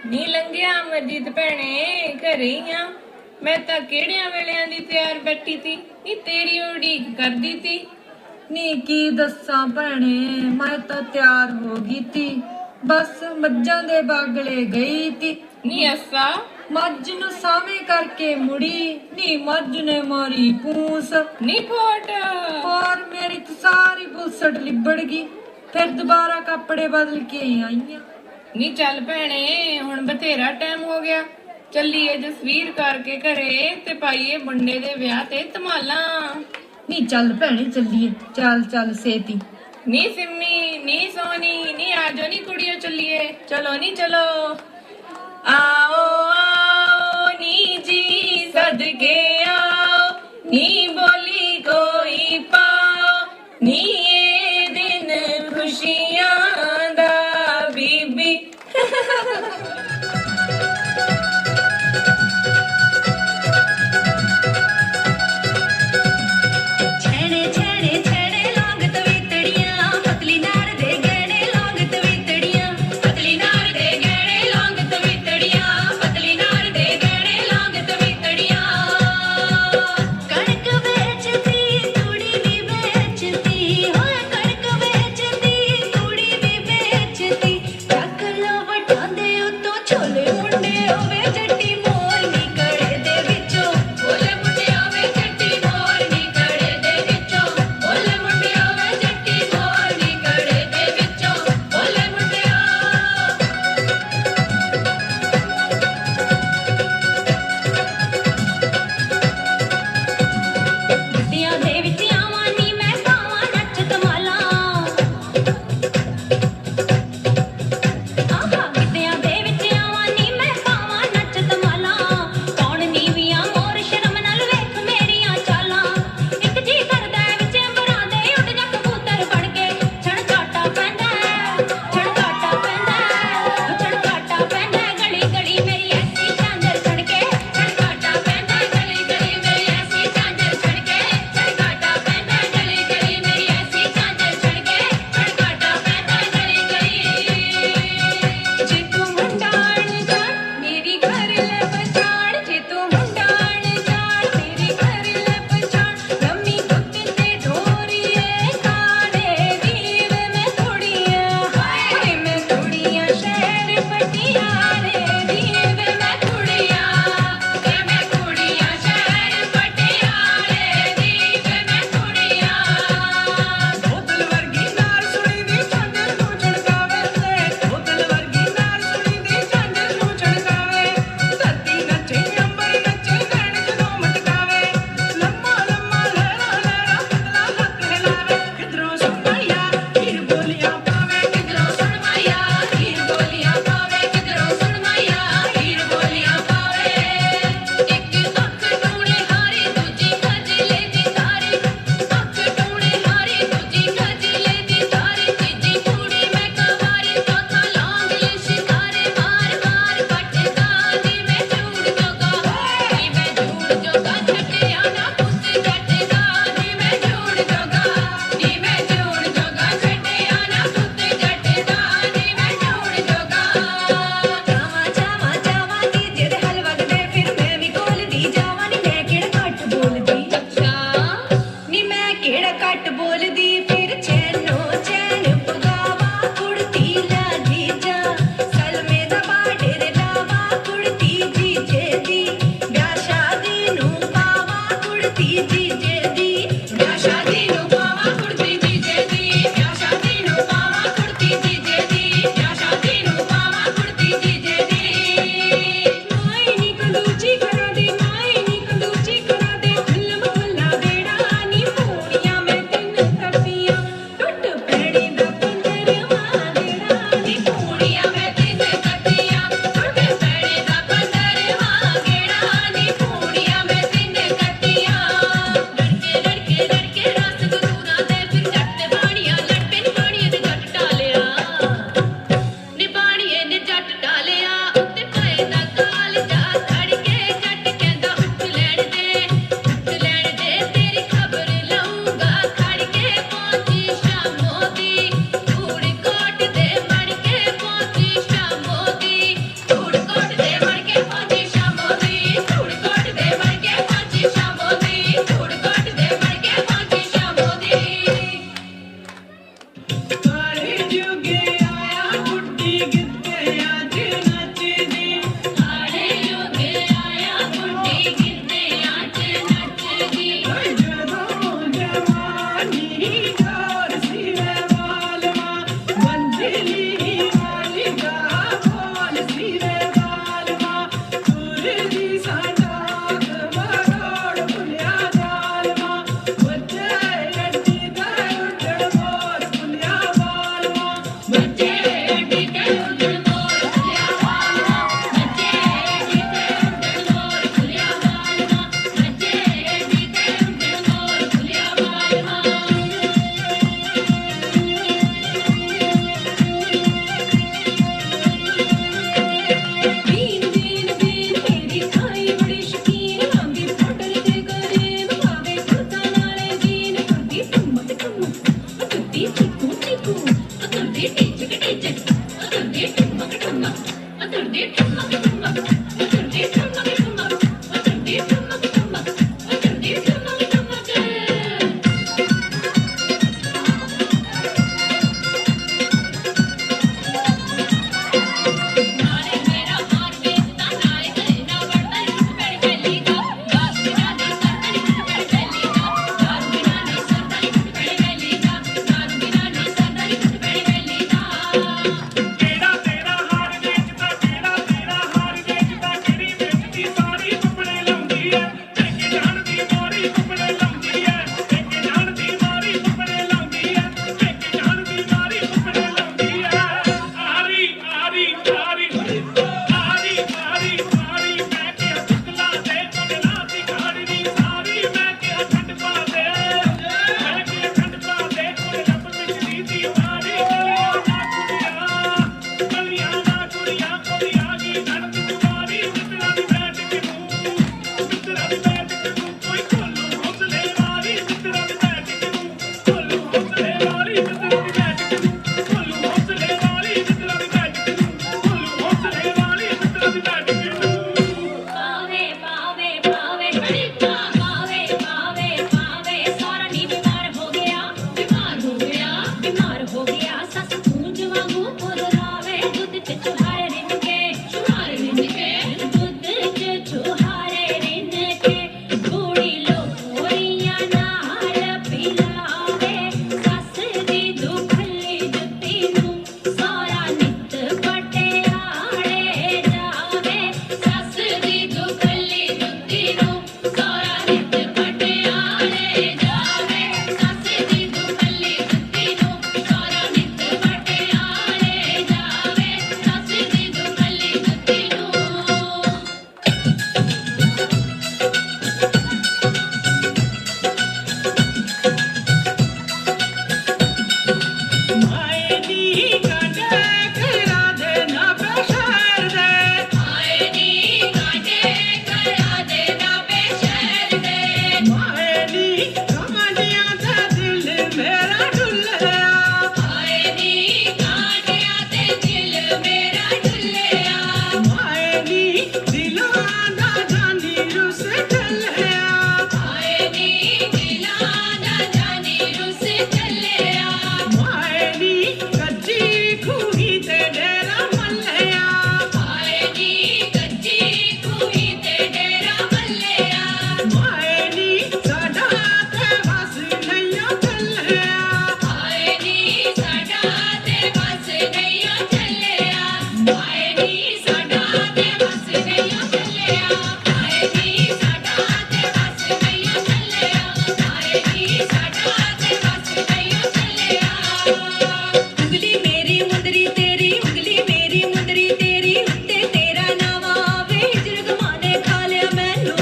ਨੀ ਲੰਘਿਆ ਅਮਰਜੀਤ ਭੈਣੇ, ਘਰੇ ਹੀ ਆ। ਮੈਂ ਤਾਂ ਕਿਹੜਿਆਂ ਵੇਲਿਆਂ ਦੀ ਤਿਆਰ ਬੈਠੀ ਤੀ, ਨੀ ਤੇਰੀ ਉਡੀਕ ਕਰਦੀ ਤੀ। ਨੀ ਕੀ ਦੱਸਾਂ ਭੈਣੇ, ਮੈਂ ਤਾਂ ਤਿਆਰ ਹੋ ਗਈ ਤੀ, ਬਸ ਮੱਝਾਂ ਦੇ ਬਾਗਲੇ ਗਈ ਤੀ। ਨੀ ਅੱਸਾ ਮੱਝ ਨੂੰ ਸਾਵੇਂ ਕਰਕੇ ਮੁੜੀ, ਨੀ ਮੱਝ ਨੇ ਮਾਰੀ ਪੂੰਸ। ਨੀ ਫੋਟ और मेरी तो सारी बुलसट लिबड़ गई, फिर दोबारा कपड़े बदल के आई। ਨੀ ਚੱਲ ਭੈਣੇ, ਹੁਣ ਬਥੇਰਾ ਟਾਈਮ ਹੋ ਗਿਆ, ਚੱਲੀਏ ਜਸਵੀਰ ਕਰਕੇ ਘਰੇ ਤੇ ਪਾਈਏ ਮੁੰਡੇ ਦੇ ਵਿਆਹ ਤੇ ਧਮਾਲਾਂ। ਨੀ ਚੱਲ ਭੈਣੇ ਚੱਲੀਏ, ਚੱਲ ਚੱਲ ਸੇਤੀ। ਨੀ ਸਿੰਮੀ, ਨੀ ਸੋਨੀ, ਨੀ ਆਜੋ ਨੀ ਕੁੜੀਓ, ਚੱਲੀਏ, ਚਲੋ ਨੀ ਚਲੋ। आओ आओ नी जी सदके आओ, नी बोली कोई पाओ, नी ये दिन खुशियां दा बीबी। छेड़े छेड़े छेड़े लौंग तवीतड़ियां, पतली नार दे गहने लौंग तवीतड़ियां, पतली नार दे गहने लौंग तवीतड़ियां, पतली नार दे गहने लौंग तवीतड़ियां। कणक बेचती तूड़ी भी बेचती हो, जोर सीवे बालमा मंजिली वाली का बोल सीवे बालमा सूरजी संडाक मरोड़ पुलिया जालमा बच्चे अड्डी का उड़ड़ मोर पुलिया बालमा बच्चे अड्डी के उड़ड़ मोर पुलिया बालमा बच्चे अड्डी के उड़ड़ मोर पुलिया बालमा बच्चे अड्डी के उड़ड़ मोर पुलिया बालमा बीन बीन बीन तेरी खाई बड़ी शकीन लांदी पाउडर ते करीम पावे कुर्ता नाले जीन करदी ठुमक ठुमक करदी चिकू चिकू करदी टिचक टिचक करदी ठुमक ठुमक करदी ठुमक ठुमक करदी ठुमक ठुमक करदी ठुमक ठुमक करदी ठुमक ठुमक नाले मेरा हार बेचता नाले करे ना बढ़ता रिश्त पैर पहली का दास बिना नहीं सरता रिश्त पैर पहली का दारू बिना नहीं सरता रिश्त पैर पहली का दारू बिना नहीं सरता रिश्त पैर पहली का केड़ा तेरा हार बेचता केड़ा तेरा हार बेचता केड़ी बेचती सारी कपड़े लाउंदी है लेके जान दी मारी कपड़े लाउंदी है लेके जान दी मारी कपड़े लाउंदी है लेके जान दी मारी कपड़े लाउंदी है आरी आरी आरी आरी आरी आरी मैं के चुकला दे पगला दी गाड़ी दी सारी मैं के ठंड पा दे मैं के ठंड पा दे कोई रब बिजली दी मारी गलियां ना कुड़ियां कोई आ गई धड़क तुम्हारी मित्रा दी बैठ के मुंह कोई खोलू हौसले वाली मित्रा दी बैठ के मुंह खोलू हौसले वाली मित्रा दी बैठ के मुंह खोलू हौसले वाली मित्रा दी बैठ के मुंह खोलू हौसले वाली मित्रा दी बैठ के मुंह पावे पावे पावे बड़ीका पावे पावे पावे सारा नी बीमार हो गया बीमार हो गया बीमार हो गया सस पूंज वांगू पुररावे दूध च छुहारे रिन के दूध च छुहारे रिन के बूढ़ी लोरियां नाल पिलावे सस दी दुखली जुत्ती नूं सारा नित पटियाले जावे सस दी दुखली जुत्ती नूं सारा नित पटियाले जावे सस दी दुखली जुत्ती नूं सारा नित पटियाले जावे सस दी दुखली जुत्ती नूं माए नी कांटे करा दे ना बेशर दे आए नी काटे करा देना बेशर दे माए नी कमानिया दा दिल मेरा डुल्लिया आए नी काटिया ते दिल मेरा डुल्लिया माए नी दिलों दा जानी रुस चलिया आए नी दिला ना जानी रुस चलिया माए नी कच्ची खूही ते डेरा मल्लिया आए नी कच्ची खूही ते डेरा मल्लिया माए नी साडा ते बस नैया चलिया आए नी साडा ते बस नैया चलिया आए नी साडा ते बस नैया चलिया आए नी साडा ते बस नैया चलिया आए नी साडा ते बस नैया चलिया ਉਂਗਲੀ ਮੇਰੀ ਮੁੰਦਰੀ ਤੇਰੀ ਉਂਗਲੀ ਮੇਰੀ ਮੁੰਦਰੀ ਤੇਰੀ ਉੱਤੇ ਤੇਰਾ ਨਾਮ ਆਵੇ ਹਿਜਰ ਗਮਾਨੇ ਖਾ ਲਿਆ ਮੈਨੂੰ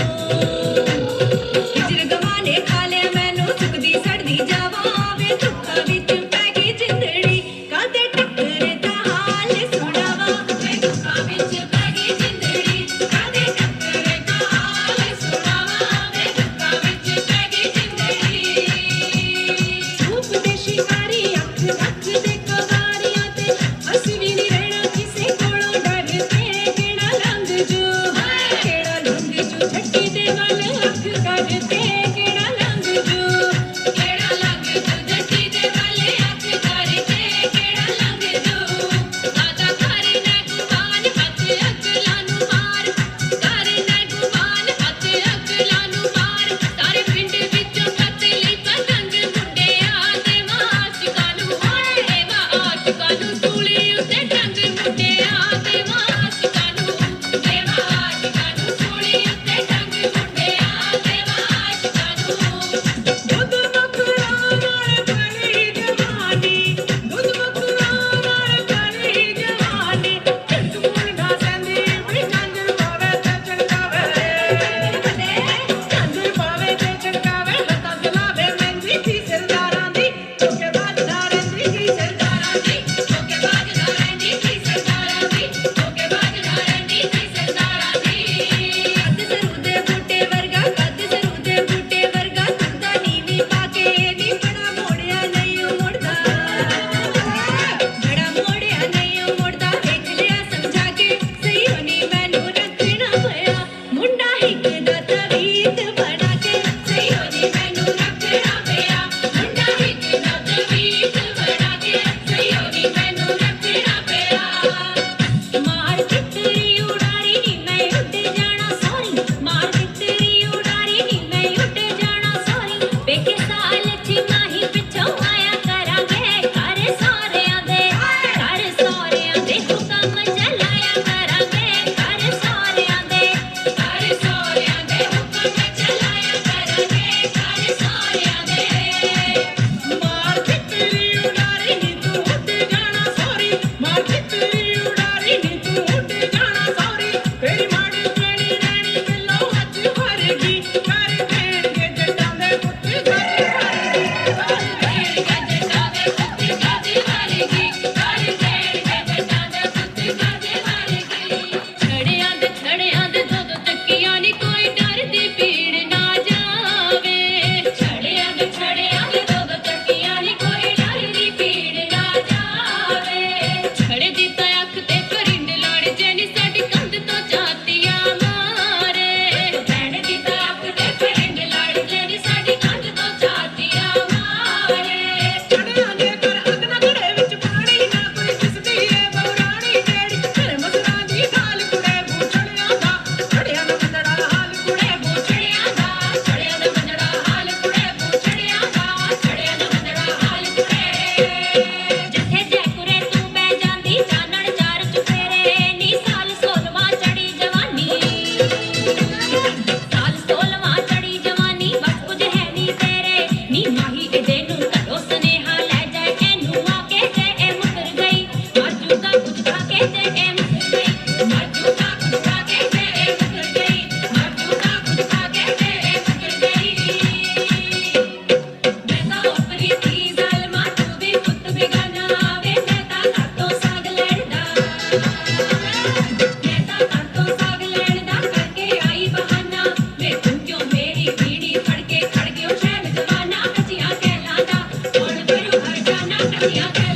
ਹਿਜਰ ਗਮਾਨੇ ਖਾ ਲਿਆ ਮੈਨੂੰ ਸੁੱਕਦੀ ਸੜਦੀ ਜਾਵਾਂ ਆਵੇ ਦੁੱਖਾਂ ਵਿੱਚ ਪੈ ਗਈ ਜਿੰਦੜੀ ਕਾਦੇ ਟੱਕਰ ਦਾ ਹਾਲ ਸੁਣਾਵਾਂ ਮੈਂ ਦੁੱਖਾਂ ਵਿੱਚ ਪੈ ਗਈ ਜਿੰਦੜੀ ਕਾਦੇ ਟੱਕਰ ਦਾ ਹਾਲ ਸੁਣਾਵਾਂ ਮੈਂ ਦੁੱਖਾਂ ਵਿੱਚ ਪੈ ਗਈ ਜਿੰਦੜੀ ਧੂਪ ਦੇ ਸ਼ਿਕਾਰੀ ਅੱਖ ਰੱਖ ਦੇ ਕਵਾਰੀਆਂ ਤੇ ਅਸੀਂ ਵੀ ਨਹੀਂ ਰਹਿਣਾ ਕਿਸੇ ਕੋਲੋਂ ਡਰ ਕੇ ਕਿਹੜਾ ਲੰਘ ਜੂ ਛੱਟੀ ਦੇ ਵੱਲ ਅੱਖ ਕਰਕੇ ਕਿਹੜਾ ਲੰਘ ਜੂ ਛੱਟੀ ਦੇ ਵੱਲ ਦੀਆਂ